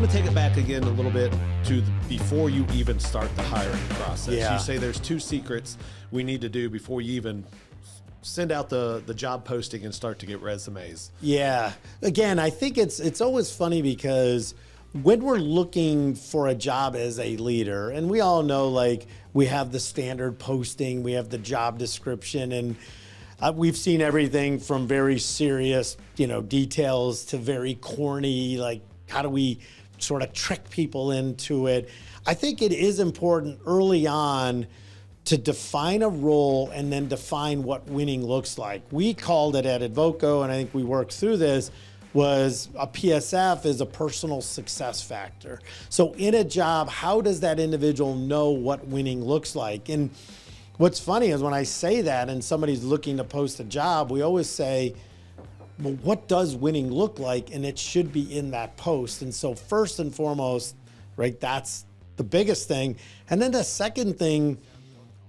to take it back again a little bit to before you even start the hiring process. Yeah. You say there's 2 secrets we need to do before you even send out the job posting and start to get resumes. Yeah. Again, I think it's always funny because when we're looking for a job as a leader, and we all know, like, we have the standard posting, we have the job description, and we've seen everything from very serious, details to very corny, like, how do we sort of trick people into it? I think it is important early on to define a role and then define what winning looks like. We called it at Advoco, and I think we worked through this, was a PSF is a personal success factor. So in a job, how does that individual know what winning looks like? And what's funny is when I say that and somebody's looking to post a job, we always say, well, what does winning look like? And it should be in that post. And so first and foremost, right, that's the biggest thing. And then the second thing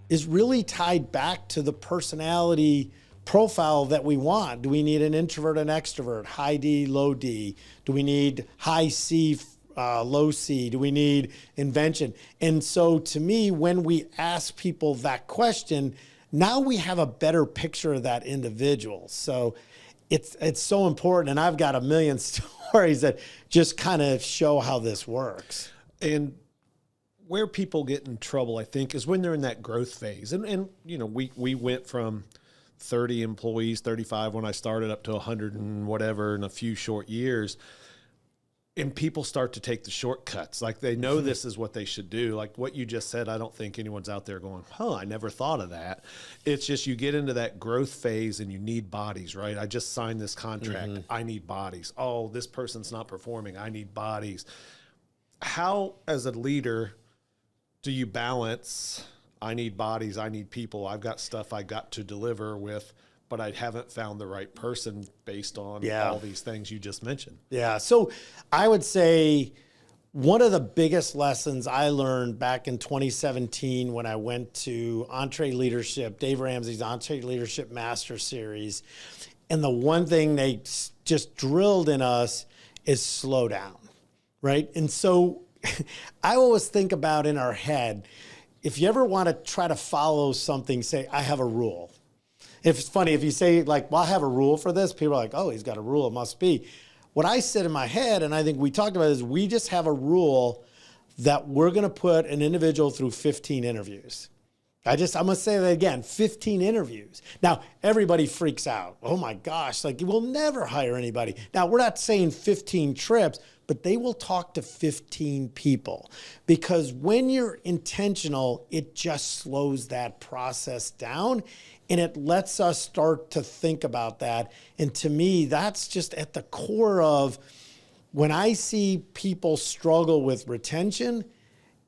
is really tied back to the personality profile that we want. Do we need an introvert and extrovert, high D, low D? Do we need high C, low C? Do we need invention? And so to me, when we ask people that question, now we have a better picture of that individual. So it's so important. And I've got a million stories that just kind of show how this works. And where people get in trouble, I think, is when they're in that growth phase. And we went from 30 employees, 35 when I started, up to 100 and whatever in a few short years. And people start to take the shortcuts. Like, they know this is what they should do. Like what you just said, I don't think anyone's out there going, I never thought of that. It's just you get into that growth phase and you need bodies, right? I just signed this contract. I need bodies. Oh, this person's not performing. I need bodies. How, as a leader, do you balance, I need bodies, I need people, I've got stuff I got to deliver with, but I haven't found the right person based on all these things you just mentioned? Yeah. So I would say one of the biggest lessons I learned back in 2017 when I went to EntreLeadership, Dave Ramsey's EntreLeadership Master Series, and the one thing they just drilled in us is slow down, right? And so I always think about in our head, if you ever want to try to follow something, say, I have a rule. If it's funny, if you say, like, well, I have a rule for this, people are like, oh, he's got a rule, it must be. What I said in my head, and I think we talked about, is we just have a rule that we're going to put an individual through 15 interviews. I'm going to say that again, 15 interviews. Now, everybody freaks out. Oh my gosh, like, we'll never hire anybody. Now, we're not saying 15 trips, but they will talk to 15 people, because when you're intentional, it just slows that process down and it lets us start to think about that. And to me, that's just at the core of when I see people struggle with retention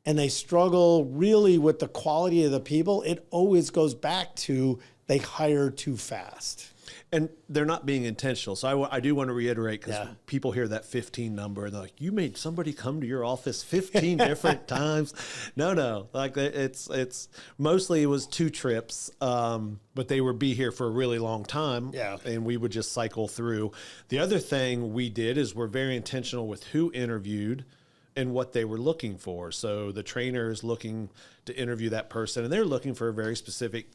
and they struggle really with the quality of the people, it always goes back to they hire too fast. And they're not being intentional. So I do want to reiterate, because people hear that 15 number and they're like, you made somebody come to your office 15 different times. No. Like, it's mostly it was 2 trips, but they would be here for a really long time. Yeah. And we would just cycle through. The other thing we did is we're very intentional with who interviewed and what they were looking for. So the trainer is looking to interview that person, and they're looking for a very specific,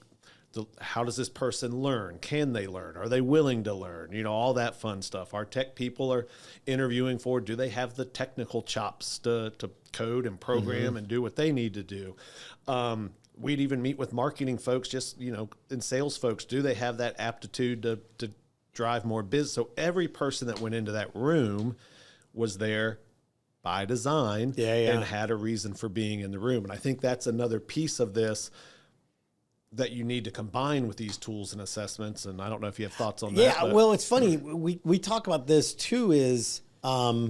how does this person learn? Can they learn? Are they willing to learn? All that fun stuff. Our tech people are interviewing for, do they have the technical chops to code and program and do what they need to do? We'd even meet with marketing folks, just, and sales folks. Do they have that aptitude to drive more business? So every person that went into that room was there by design and had a reason for being in the room. And I think that's another piece of this that you need to combine with these tools and assessments. And I don't know if you have thoughts on that. Yeah, well, it's funny. We talk about this too, is I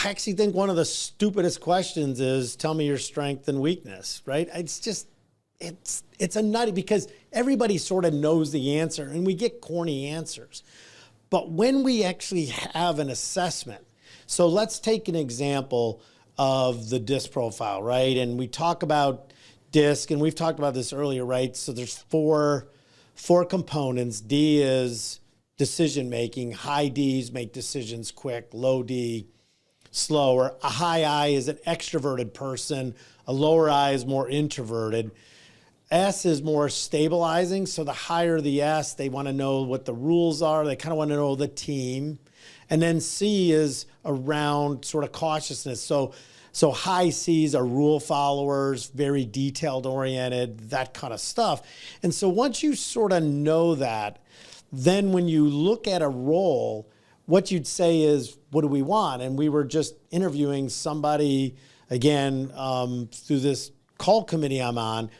actually think one of the stupidest questions is, tell me your strength and weakness, right? It's just, it's a nutty, because everybody sort of knows the answer and we get corny answers. But when we actually have an assessment, so let's take an example of the DISC profile, right? And we talk about DISC, and we've talked about this earlier, right? So there's four components. D is decision making. High Ds make decisions quick. Low D slower. A high I is an extroverted person. A lower I is more introverted. S is more stabilizing. So the higher the S, they want to know what the rules are. They kind of want to know the team. And then C is around sort of cautiousness. So high C's are rule followers, very detailed oriented, that kind of stuff. And so once you sort of know that, then when you look at a role, what you'd say is, what do we want? And we were just interviewing somebody, again, through this call committee I'm on.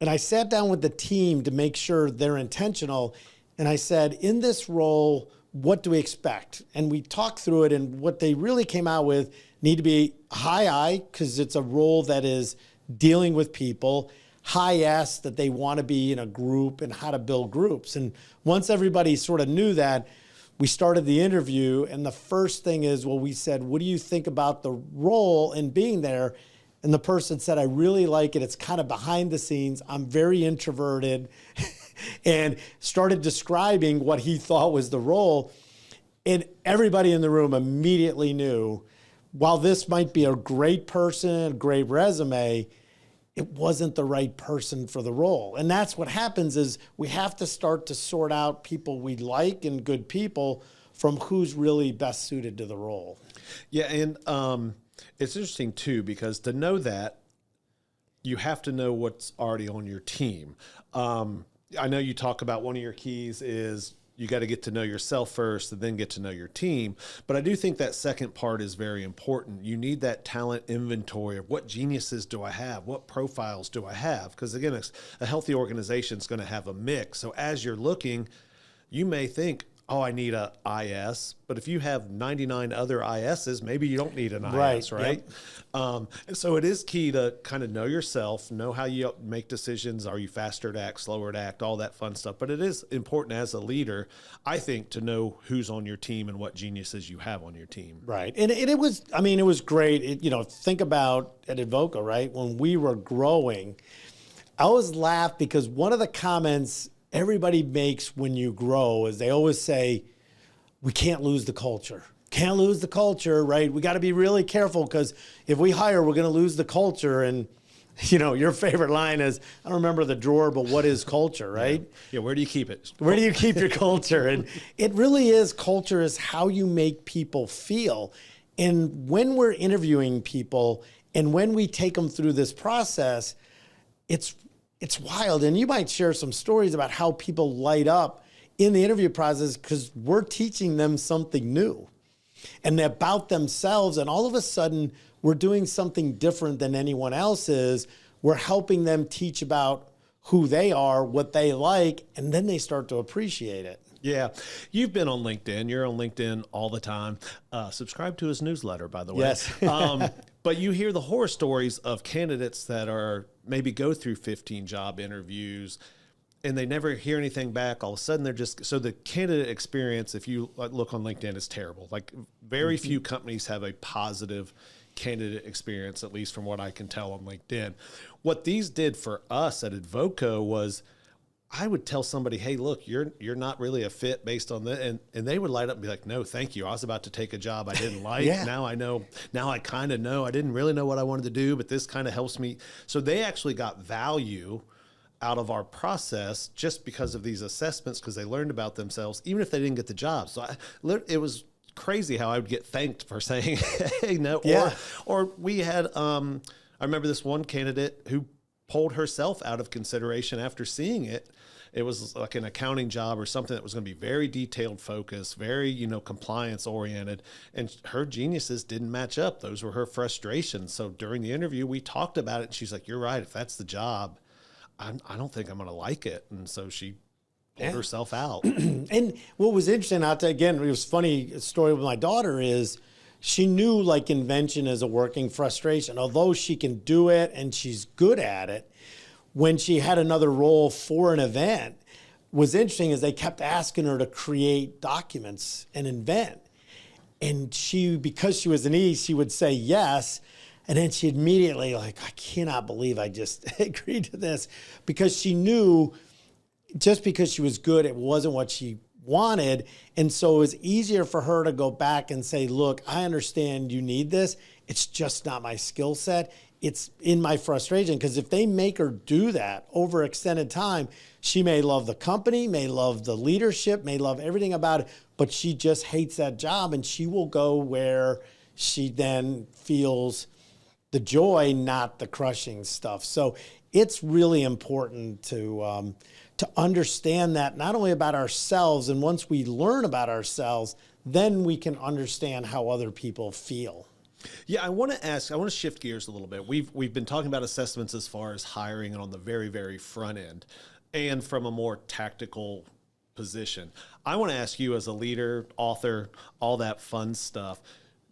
And I sat down with the team to make sure they're intentional. And I said, in this role, what do we expect? And we talked through it, and what they really came out with need to be high I, because it's a role that is dealing with people, high S, that they want to be in a group and how to build groups. And once everybody sort of knew that, we started the interview, and the first thing is, well, we said, what do you think about the role and being there? And the person said, I really like it. It's kind of behind the scenes. I'm very introverted. And started describing what he thought was the role. And everybody in the room immediately knew, while this might be a great person, a great resume, it wasn't the right person for the role. And that's what happens, is we have to start to sort out people we like and good people from who's really best suited to the role. Yeah, and it's interesting too, because to know that, you have to know what's already on your team. I know you talk about one of your keys is you got to get to know yourself first and then get to know your team. But I do think that second part is very important. You need that talent inventory of what geniuses do I have? What profiles do I have? Because again, a healthy organization is going to have a mix. So as you're looking, you may think, oh, I need a IS, but if you have 99 other ISs, maybe you don't need an IS, right? Yep. And so it is key to kind of know yourself, know how you make decisions. Are you faster to act, slower to act, all that fun stuff. But it is important as a leader, I think, to know who's on your team and what geniuses you have on your team. Right. And it was, I mean, it was great. Think about at Advoca, right? When we were growing, I always laugh because one of the comments everybody makes when you grow is they always say, we can't lose the culture. Can't lose the culture, right? We got to be really careful, because if we hire, we're going to lose the culture. And, your favorite line is, I don't remember the drawer, but what is culture, right? Yeah, where do you keep it? Where do you keep your culture? And it really is, culture is how you make people feel. And when we're interviewing people and when we take them through this process, it's wild. And you might share some stories about how people light up in the interview process because we're teaching them something new and about themselves. And all of a sudden, we're doing something different than anyone else is. We're helping them teach about who they are, what they like, and then they start to appreciate it. Yeah. You've been on LinkedIn. You're on LinkedIn all the time. Subscribe to his newsletter, by the way. Yes. But you hear the horror stories of candidates that are maybe go through 15 job interviews and they never hear anything back. All of a sudden, they're just, so the candidate experience, if you look on LinkedIn, is terrible. Like very few companies have a positive candidate experience, at least from what I can tell on LinkedIn. What these did for us at Advoca was, I would tell somebody, hey, look, you're not really a fit based on that. And they would light up and be like, no, thank you. I was about to take a job I didn't like. Yeah. Now I know, now I kind of know. I didn't really know what I wanted to do, but this kind of helps me. So they actually got value out of our process just because of these assessments, because they learned about themselves, even if they didn't get the job. So it was crazy how I would get thanked for saying, hey, no. Yeah. Or we had, I remember this one candidate who pulled herself out of consideration after seeing it. It was like an accounting job or something that was going to be very detailed focused, very, compliance oriented. And her geniuses didn't match up. Those were her frustrations. So during the interview, we talked about it. And she's like, you're right. If that's the job, I don't think I'm going to like it. And so she pulled herself out. And what was interesting, again, it was funny, a story with my daughter is she knew like invention is a working frustration. Although she can do it and she's good at it, when she had another role for an event, what's interesting is they kept asking her to create documents and invent. And she, because she was an E, she would say yes. And then she immediately I cannot believe I just agreed to this, because she knew just because she was good, it wasn't what she wanted. And so it was easier for her to go back and say, look, I understand you need this. It's just not my skill set. It's in my frustration, because if they make her do that over extended time, she may love the company, may love the leadership, may love everything about it, but she just hates that job, and she will go where she then feels the joy, not the crushing stuff. So it's really important to understand that, not only about ourselves, and once we learn about ourselves, then we can understand how other people feel. Yeah, I want to shift gears a little bit. We've been talking about assessments as far as hiring and on the very, very front end, and from a more tactical position. I want to ask you, as a leader, author, all that fun stuff,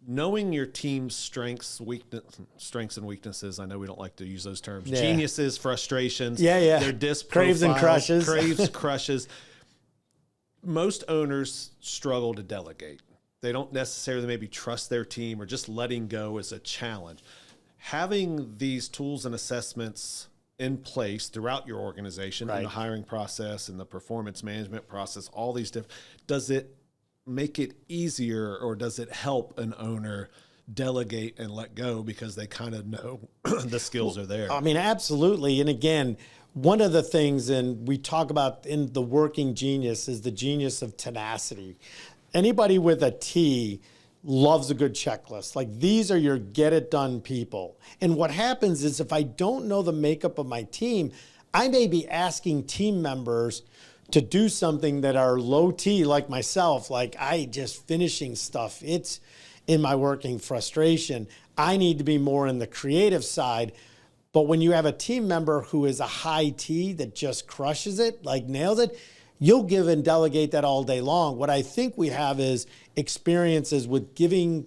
knowing your team's strengths and weaknesses. I know we don't like to use those terms. Yeah. Geniuses, frustrations. Yeah. Their disc craves and crushes. Craves, crushes. Most owners struggle to delegate. They don't necessarily maybe trust their team, or just letting go is a challenge. Having these tools and assessments in place throughout your organization, in the hiring process and the performance management process, all these different, does it make it easier, or does it help an owner delegate and let go because they kind of know the skills are there? I mean, absolutely. And again, one of the things, and we talk about in the working genius, is the genius of tenacity. Anybody with a T loves a good checklist. Like, these are your get it done people. And what happens is, if I don't know the makeup of my team, I may be asking team members to do something that are low T, like myself, like I just finishing stuff. It's in my working frustration. I need to be more in the creative side. But when you have a team member who is a high T that just crushes it, like nails it, you'll give and delegate that all day long. What I think we have is experiences with giving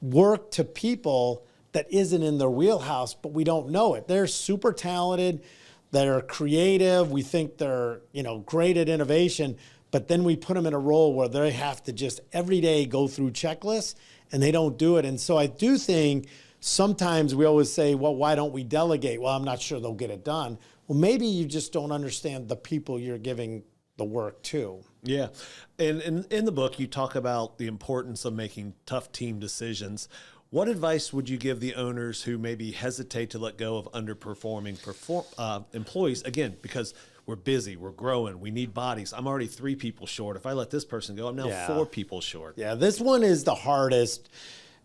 work to people that isn't in their wheelhouse, but we don't know it. They're super talented, they're creative, we think they're, great at innovation, but then we put them in a role where they have to just every day go through checklists, and they don't do it. And so I do think sometimes we always say, well, why don't we delegate? Well, I'm not sure they'll get it done. Well, maybe you just don't understand the people you're giving the work too. Yeah. And in the book, you talk about the importance of making tough team decisions. What advice would you give the owners who maybe hesitate to let go of underperforming employees? Again, because we're busy, we're growing, we need bodies. I'm already 3 people short. If I let this person go, I'm now 4 people short. Yeah, this one is the hardest,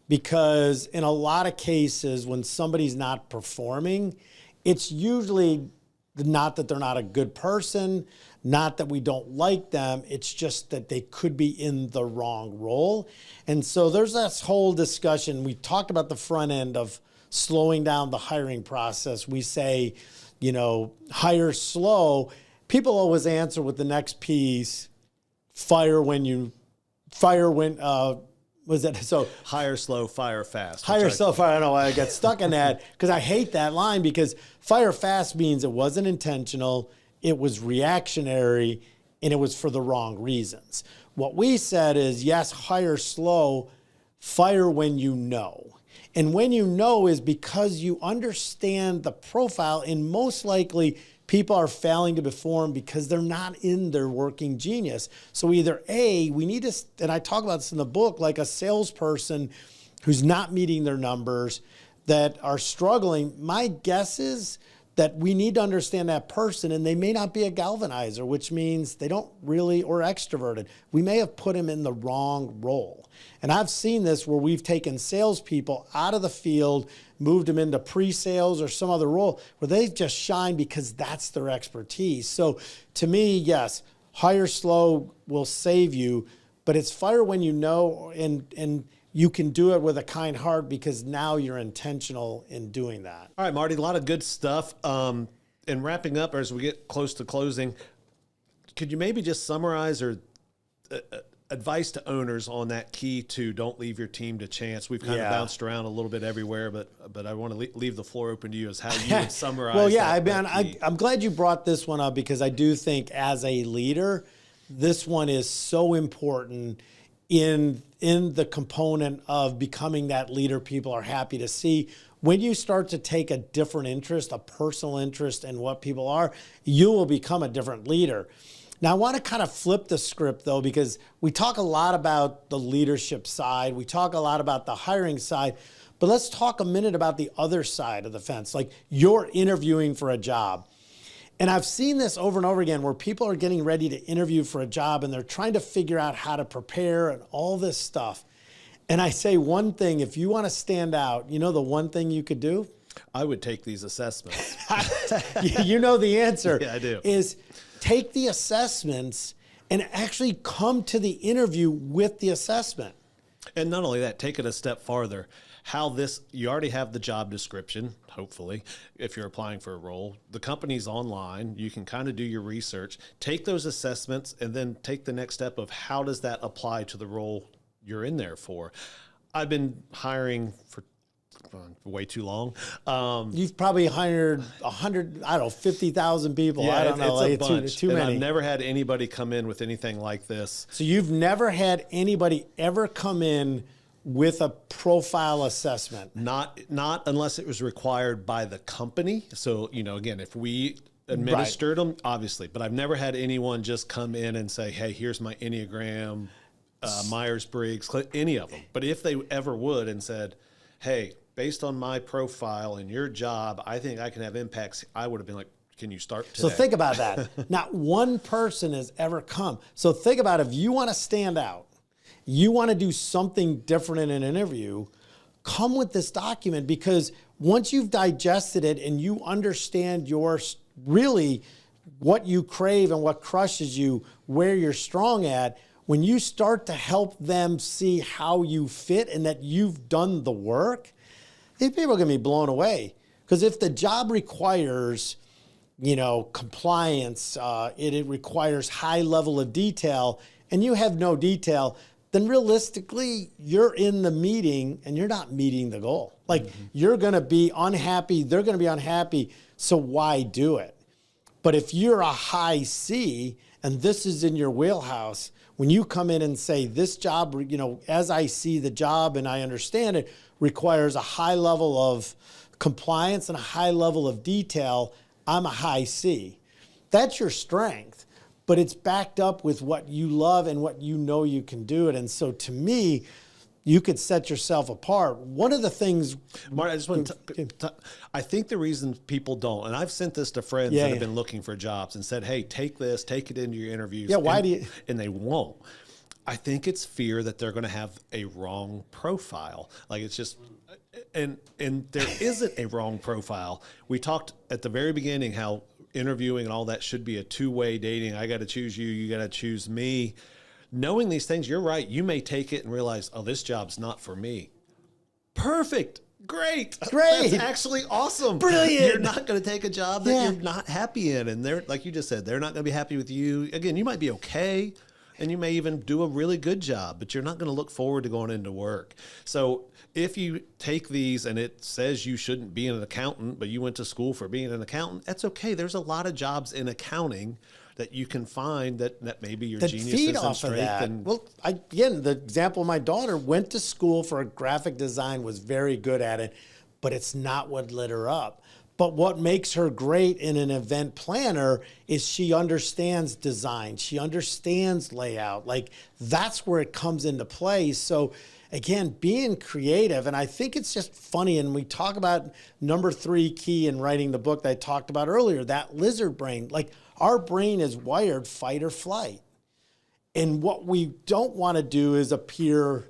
because in a lot of cases, when somebody's not performing, it's usually not that they're not a good person, not that we don't like them, it's just that they could be in the wrong role. And so there's this whole discussion. We talked about the front end of slowing down the hiring process. We say, hire slow. People always answer with the next piece, hire slow, fire fast. Hire slow, fire. I don't know why I got stuck on that, because I hate that line, because fire fast means it wasn't intentional, it was reactionary, and it was for the wrong reasons. What we said is, yes, hire slow, fire when you know. And when you know is because you understand the profile, and most likely people are failing to perform because they're not in their working genius. So either A, we need to, and I talk about this in the book, like a salesperson who's not meeting their numbers, that are struggling. My guess is that we need to understand that person, and they may not be a galvanizer, which means they don't really, or extroverted. We may have put him in the wrong role. And I've seen this where we've taken salespeople out of the field, moved them into pre-sales or some other role where they just shine because that's their expertise. So to me, yes, hire slow will save you, but it's fire when you know, and you can do it with a kind heart, because now you're intentional in doing that. All right, Marty, a lot of good stuff. And wrapping up, as we get close to closing, could you maybe just summarize or advice to owners on that key to don't leave your team to chance? We've kind of bounced around a little bit everywhere, but I want to leave the floor open to you as how you would summarize. Well, yeah, I'm glad you brought this one up, because I do think as a leader, this one is so important in the component of becoming that leader people are happy to see. When you start to take a different interest, a personal interest in what people are, you will become a different leader. Now, I want to kind of flip the script, though, because we talk a lot about the leadership side. We talk a lot about the hiring side. But let's talk a minute about the other side of the fence, like you're interviewing for a job. And I've seen this over and over again where people are getting ready to interview for a job and they're trying to figure out how to prepare and all this stuff. And I say one thing, if you want to stand out, you know the one thing you could do? I would take these assessments. You know the answer. Yeah, I do. Is take the assessments and actually come to the interview with the assessment. And not only that, take it a step farther. You already have the job description, hopefully, if you're applying for a role. The company's online. You can kind of do your research. Take those assessments and then take the next step of how does that apply to the role you're in there for. I've been hiring for way too long. You've probably hired 50,000 people. Yeah, I don't know. It's a bunch. Too many. I've never had anybody come in with anything like this. So you've never had anybody ever come in with a profile assessment? Not unless it was required by the company. So, again, if we administered them, obviously, but I've never had anyone just come in and say, hey, here's my Enneagram, Myers-Briggs, any of them. But if they ever would and said, hey, based on my profile and your job, I think I can have impacts, I would have been like, can you start today? So think about that. Not one person has ever come. So think about if you want to stand out, you want to do something different in an interview, come with this document, because once you've digested it and you understand really what you crave and what crushes you, where you're strong at, when you start to help them see how you fit and that you've done the work, these people are going to be blown away. Because if the job requires, compliance, it requires high level of detail, and you have no detail, then realistically, you're in the meeting and you're not meeting the goal. Like, you're going to be unhappy, they're going to be unhappy, so why do it? But if you're a high C and this is in your wheelhouse, when you come in and say, this job, as I see the job and I understand it, requires a high level of compliance and a high level of detail, I'm a high C. That's your strength, but it's backed up with what you love and what you know you can do it. And so to me, you could set yourself apart. One of the things... Marty, I just want to... I think the reason people don't, and I've sent this to friends that have been looking for jobs and said, hey, take this, take it into your interviews. Yeah, why do you... And they won't. I think it's fear that they're going to have a wrong profile. Like, it's just... And there isn't a wrong profile. We talked at the very beginning how interviewing and all that should be a two-way dating. I got to choose you, you got to choose me. Knowing these things, you're right. You may take it and realize, oh, this job's not for me. Perfect. Great. That's actually awesome. Brilliant. You're not going to take a job that you're not happy in. And they're, like you just said, they're not going to be happy with you. Again, you might be okay, and you may even do a really good job, but you're not going to look forward to going into work. So if you take these and it says you shouldn't be an accountant, but you went to school for being an accountant, that's okay. There's a lot of jobs in accounting that you can find that maybe your geniuses and strength. And well, again, the example of my daughter went to school for a graphic design, was very good at it, but it's not what lit her up. But what makes her great in an event planner is she understands design. She understands layout. Like, that's where it comes into play. So again, being creative, and I think it's just funny, and we talk about number 3 key in writing the book that I talked about earlier, that lizard brain. Like, our brain is wired fight or flight. And what we don't want to do is appear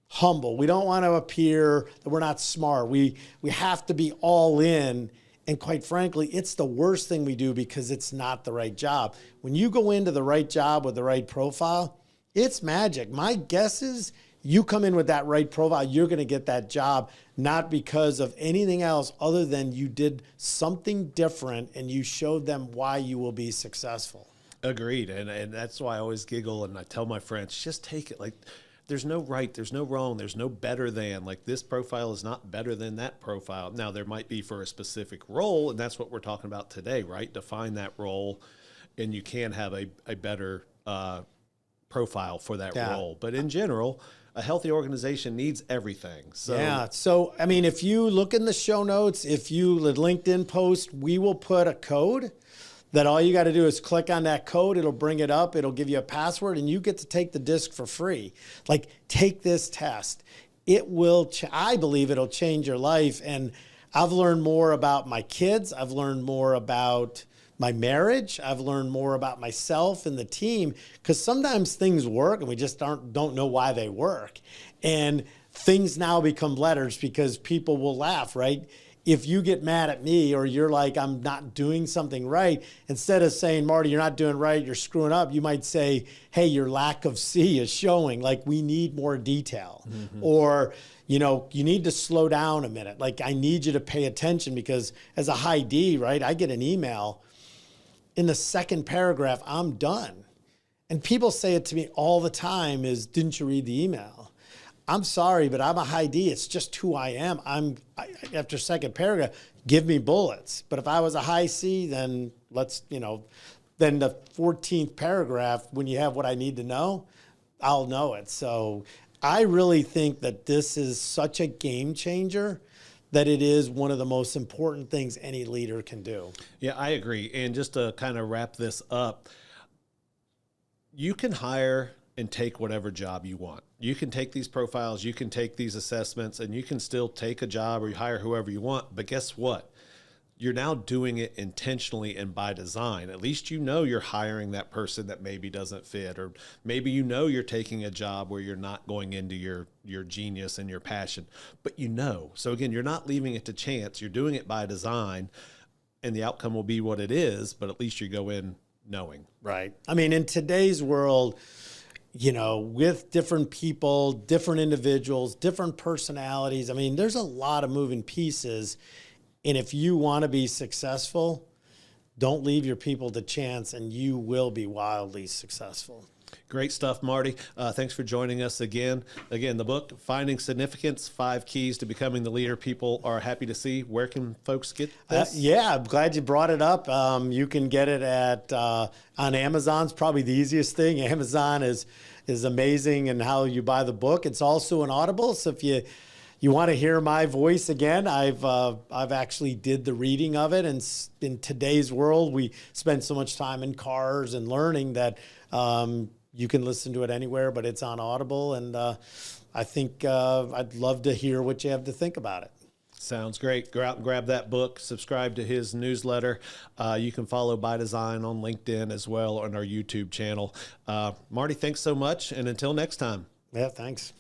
humble. We don't want to appear that we're not smart. We have to be all in. And quite frankly, it's the worst thing we do because it's not the right job. When you go into the right job with the right profile, it's magic. My guess is you come in with that right profile, you're going to get that job, not because of anything else other than you did something different and you showed them why you will be successful. Agreed. And that's why I always giggle and I tell my friends, just take it. Like, there's no right, there's no wrong, there's no better than. Like, this profile is not better than that profile. Now, there might be for a specific role, and that's what we're talking about today, right? Define that role, and you can have a better profile for that role. But in general, a healthy organization needs everything. So yeah. So, I mean, if you look in the show notes, if you LinkedIn post, we will put a code that all you got to do is click on that code. It'll bring it up. It'll give you a password, and you get to take the disc for free. Like, take this test. It will, I believe it'll change your life. And I've learned more about my kids. I've learned more about my marriage. I've learned more about myself and the team, because sometimes things work and we just don't know why they work. And things now become letters because people will laugh, right? If you get mad at me or you're like, I'm not doing something right, instead of saying, Marty, you're not doing right, you're screwing up, you might say, hey, your lack of C is showing. Like, we need more detail. Or, you know, you need to slow down a minute. Like, I need you to pay attention, because as a high D, right, I get an email. In the second paragraph, I'm done. And people say it to me all the time is, didn't you read the email? I'm sorry, but I'm a high D. It's just who I am. After second paragraph, give me bullets. But if I was a high C, then then the 14th paragraph, when you have what I need to know, I'll know it. So I really think that this is such a game changer that it is one of the most important things any leader can do. Yeah, I agree. And just to kind of wrap this up, you can hire and take whatever job you want. You can take these profiles, you can take these assessments, and you can still take a job or you hire whoever you want. But guess what? You're now doing it intentionally and by design. At least you know you're hiring that person that maybe doesn't fit, or maybe you know you're taking a job where you're not going into your genius and your passion, but you know. So again, you're not leaving it to chance. You're doing it by design, and the outcome will be what it is, but at least you go in knowing. Right. I mean, in today's world, you know, with different people, different individuals, different personalities, I mean, there's a lot of moving pieces. And if you want to be successful, don't leave your people to chance, and you will be wildly successful. Great stuff, Marty. Thanks for joining us again. Again, the book, Finding Significance, 5 Keys to Becoming the Leader People Are Happy to See. Where can folks get this? Yeah, I'm glad you brought it up. You can get it on Amazon. It's probably the easiest thing. Amazon is amazing in how you buy the book. It's also an Audible, so if you want to hear my voice again, I've actually did the reading of it. And in today's world, we spend so much time in cars and learning that you can listen to it anywhere, but it's on Audible. And I think I'd love to hear what you have to think about it. Sounds great. Go out and grab that book. Subscribe to his newsletter. You can follow By Design on LinkedIn as well, on our YouTube channel. Marty, thanks so much. And until next time. Yeah, thanks.